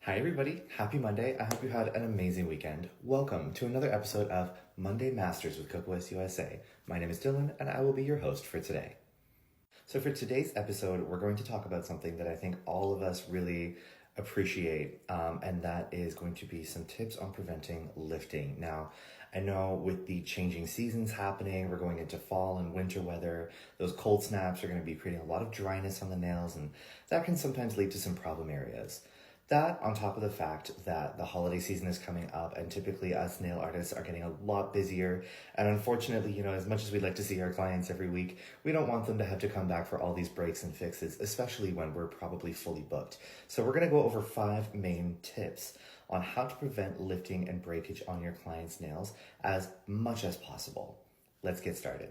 Hi everybody, happy Monday. I hope you had an amazing weekend. Welcome to another episode of Monday Masters with Kokoist USA. My name is Dylan and I will be your host for today. So for today's episode, we're going to talk about something that I think all of us really appreciate, and that is going to be some tips on preventing lifting. Now, I know with the changing seasons happening, we're going into fall and winter weather, those cold snaps are going to be creating a lot of dryness on the nails, and that can sometimes lead to some problem areas. That, on top of the fact that the holiday season is coming up and typically us nail artists are getting a lot busier. And unfortunately, as much as we'd like to see our clients every week, we don't want them to have to come back for all these breaks and fixes, especially when we're probably fully booked. So we're going to go over 5 main tips on how to prevent lifting and breakage on your clients' nails as much as possible. Let's get started.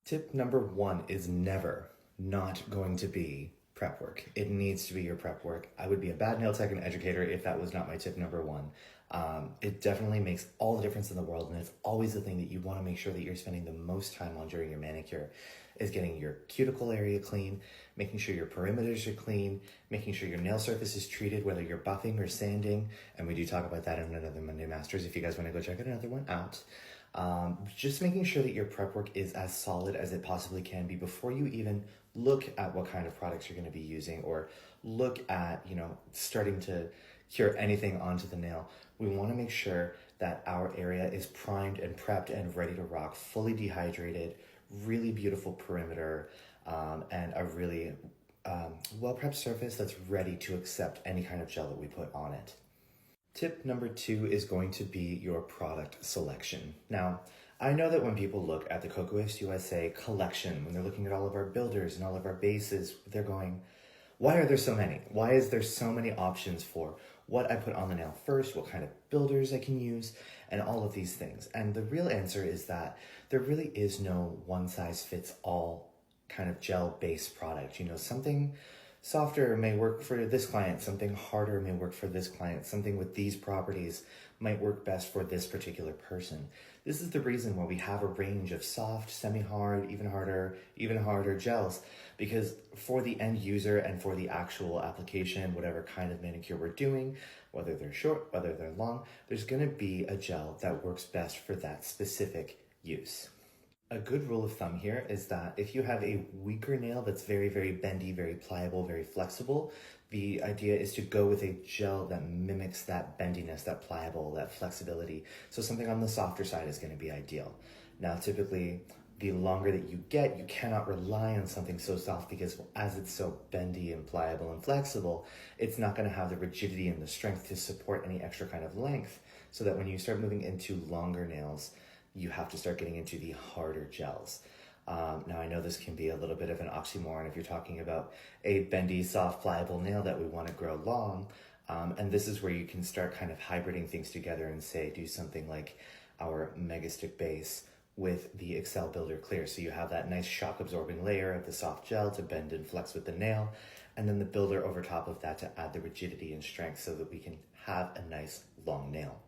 Tip number 1 is never not going to be prep work. It needs to be your prep work. I would be a bad nail tech and educator if that was not my tip number 1. It definitely makes all the difference in the world, and it's always the thing that you want to make sure that you're spending the most time on during your manicure is getting your cuticle area clean, making sure your perimeters are clean, making sure your nail surface is treated, whether you're buffing or sanding, and we do talk about that in another Monday Masters if you guys want to go check another one out. Just making sure that your prep work is as solid as it possibly can be before you even look at what kind of products you're going to be using or look at, starting to cure anything onto the nail. We want to make sure that our area is primed and prepped and ready to rock, fully dehydrated, really beautiful perimeter, and a really well-prepped surface that's ready to accept any kind of gel that we put on it. Tip number 2 is going to be your product selection. Now, I know that when people look at the Kokoist USA collection, when they're looking at all of our builders and all of our bases, they're going, why are there so many? Why is there so many options for what I put on the nail first, what kind of builders I can use, and all of these things? And the real answer is that there really is no one-size-fits-all kind of gel-based product. Something softer may work for this client, something harder may work for this client, something with these properties might work best for this particular person. This is the reason why we have a range of soft, semi-hard, even harder gels, because for the end user and for the actual application, whatever kind of manicure we're doing, whether they're short, whether they're long, there's gonna be a gel that works best for that specific use. A good rule of thumb here is that if you have a weaker nail that's very, very bendy, very pliable, very flexible, the idea is to go with a gel that mimics that bendiness, that pliable, that flexibility. So something on the softer side is going to be ideal. Now, typically, the longer that you get, you cannot rely on something so soft because as it's so bendy and pliable and flexible, it's not going to have the rigidity and the strength to support any extra kind of length. So that when you start moving into longer nails, you have to start getting into the harder gels. Now, I know this can be a little bit of an oxymoron if you're talking about a bendy, soft, pliable nail that we want to grow long. And this is where you can start kind of hybriding things together and say, do something like our Mega Stick base with the Excel Builder Clear. So you have that nice shock absorbing layer of the soft gel to bend and flex with the nail, and then the builder over top of that to add the rigidity and strength so that we can have a nice long nail.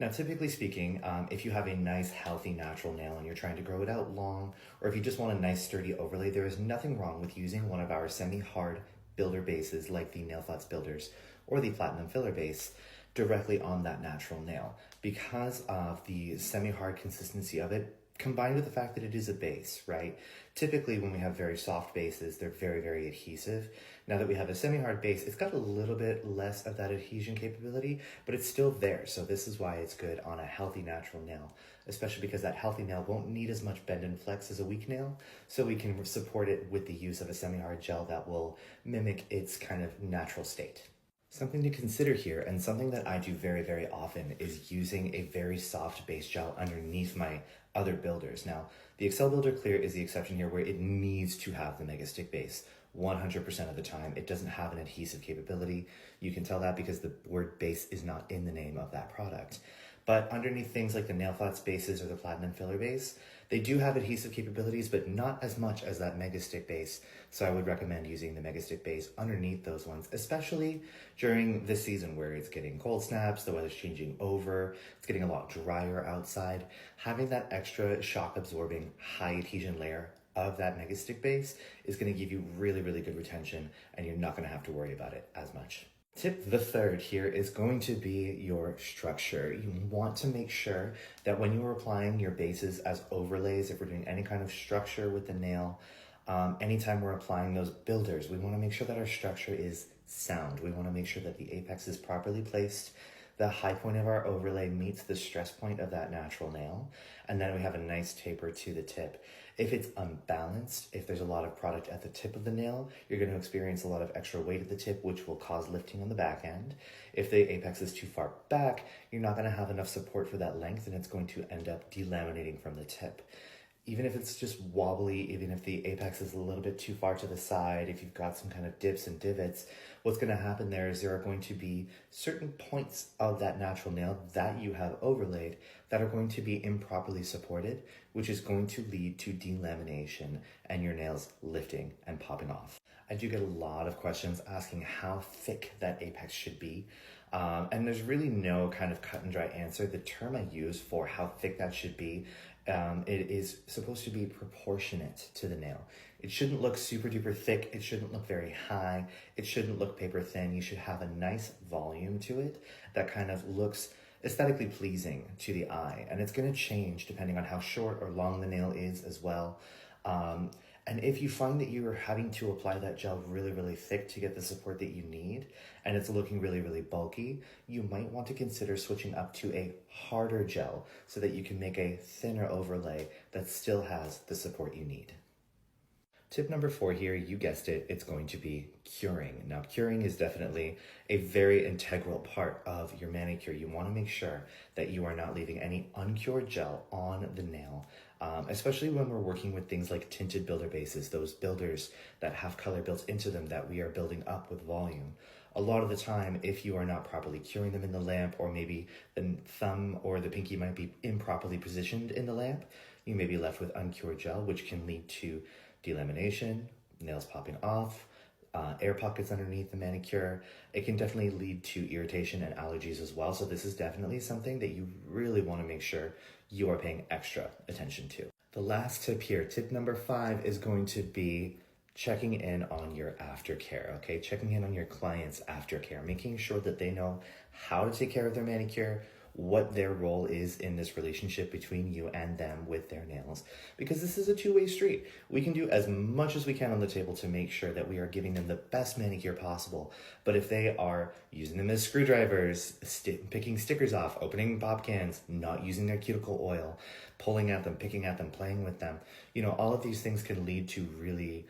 Now, typically speaking, if you have a nice, healthy, natural nail and you're trying to grow it out long, or if you just want a nice, sturdy overlay, there is nothing wrong with using one of our semi-hard builder bases like the Nail Flats Builders or the Platinum Filler Base directly on that natural nail. Because of the semi-hard consistency of it, combined with the fact that it is a base, right? Typically, when we have very soft bases, they're very, very adhesive. Now that we have a semi-hard base, it's got a little bit less of that adhesion capability, but it's still there. So this is why it's good on a healthy, natural nail, especially because that healthy nail won't need as much bend and flex as a weak nail. So we can support it with the use of a semi-hard gel that will mimic its kind of natural state. Something to consider here, and something that I do very, very often, is using a very soft base gel underneath my other builders. Now, the Excel Builder Clear is the exception here where it needs to have the Mega Stick base 100% of the time. It doesn't have an adhesive capability. You can tell that because the word base is not in the name of that product. But underneath things like the Nail Flats bases or the Platinum Filler base, they do have adhesive capabilities, but not as much as that Mega Stick base. So I would recommend using the Mega Stick base underneath those ones, especially during this season where it's getting cold snaps, the weather's changing over, it's getting a lot drier outside. Having that extra shock absorbing high adhesion layer of that Mega Stick base is going to give you really, really good retention, and you're not going to have to worry about it as much. Tip the third here is going to be your structure. You want to make sure that when you are applying your bases as overlays, if we're doing any kind of structure with the nail, anytime we're applying those builders, we want to make sure that our structure is sound. We want to make sure that the apex is properly placed. The high point of our overlay meets the stress point of that natural nail, and then we have a nice taper to the tip. If it's unbalanced, if there's a lot of product at the tip of the nail, you're going to experience a lot of extra weight at the tip, which will cause lifting on the back end. If the apex is too far back, you're not going to have enough support for that length, and it's going to end up delaminating from the tip. Even if it's just wobbly, even if the apex is a little bit too far to the side, if you've got some kind of dips and divots, what's going to happen there is there are going to be certain points of that natural nail that you have overlaid that are going to be improperly supported, which is going to lead to delamination and your nails lifting and popping off. I do get a lot of questions asking how thick that apex should be. And there's really no kind of cut and dry answer. The term I use for how thick that should be, it is supposed to be proportionate to the nail. It shouldn't look super duper thick. It shouldn't look very high. It shouldn't look paper thin. You should have a nice volume to it that kind of looks aesthetically pleasing to the eye. And it's going to change depending on how short or long the nail is as well. And if you find that you are having to apply that gel really, really thick to get the support that you need, and it's looking really, really bulky, you might want to consider switching up to a harder gel so that you can make a thinner overlay that still has the support you need. Tip number 4 here, you guessed it, it's going to be curing. Now, curing is definitely a very integral part of your manicure. You want to make sure that you are not leaving any uncured gel on the nail, especially when we're working with things like tinted builder bases, those builders that have color built into them that we are building up with volume. A lot of the time, if you are not properly curing them in the lamp, or maybe the thumb or the pinky might be improperly positioned in the lamp, you may be left with uncured gel, which can lead to delamination, nails popping off, air pockets underneath the manicure. It can definitely lead to irritation and allergies as well. So this is definitely something that you really want to make sure you are paying extra attention to. The last tip here, tip number 5, is going to be checking in on your aftercare, okay? Checking in on your client's aftercare, making sure that they know how to take care of their manicure, what their role is in this relationship between you and them with their nails, because this is a two-way street. We can do as much as we can on the table to make sure that we are giving them the best manicure possible, but if they are using them as screwdrivers, picking stickers off, opening pop cans, not using their cuticle oil, pulling at them, picking at them, playing with them, all of these things can lead to really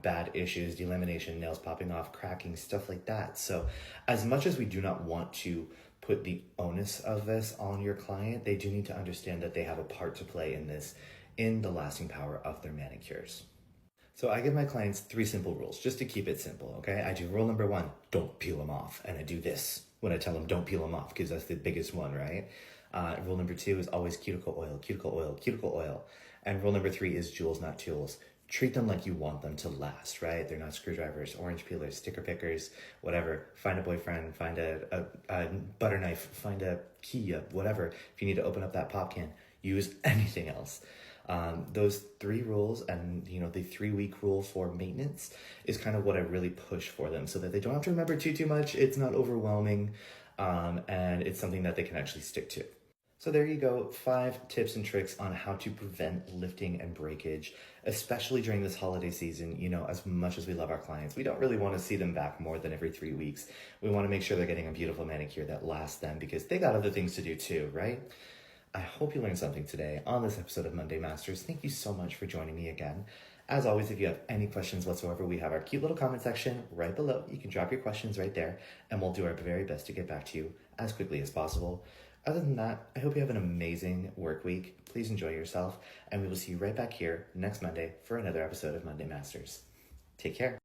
bad issues, delamination, nails popping off, cracking, stuff like that. So as much as we do not want to put the onus of this on your client, they do need to understand that they have a part to play in this, in the lasting power of their manicures. So I give my clients 3 simple rules, just to keep it simple, okay? I do rule number 1, don't peel them off. And I do this when I tell them don't peel them off, because that's the biggest one, right? Rule number 2 is always cuticle oil, cuticle oil, cuticle oil. And rule number 3 is jewels, not tools. Treat them like you want them to last, right? They're not screwdrivers, orange peelers, sticker pickers, whatever. Find a boyfriend, find a butter knife, find a key, whatever. If you need to open up that pop can, use anything else. Those 3 rules and, the 3-week rule for maintenance is kind of what I really push for them so that they don't have to remember too much. It's not overwhelming, and it's something that they can actually stick to. So there you go, 5 tips and tricks on how to prevent lifting and breakage, especially during this holiday season. As much as we love our clients, we don't really want to see them back more than every 3 weeks. We want to make sure they're getting a beautiful manicure that lasts them, because they got other things to do too, right? I hope you learned something today on this episode of Monday Masters. Thank you so much for joining me again. As always, if you have any questions whatsoever, we have our cute little comment section right below. You can drop your questions right there, and we'll do our very best to get back to you as quickly as possible. Other than that, I hope you have an amazing work week. Please enjoy yourself, and we will see you right back here next Monday for another episode of Monday Masters. Take care.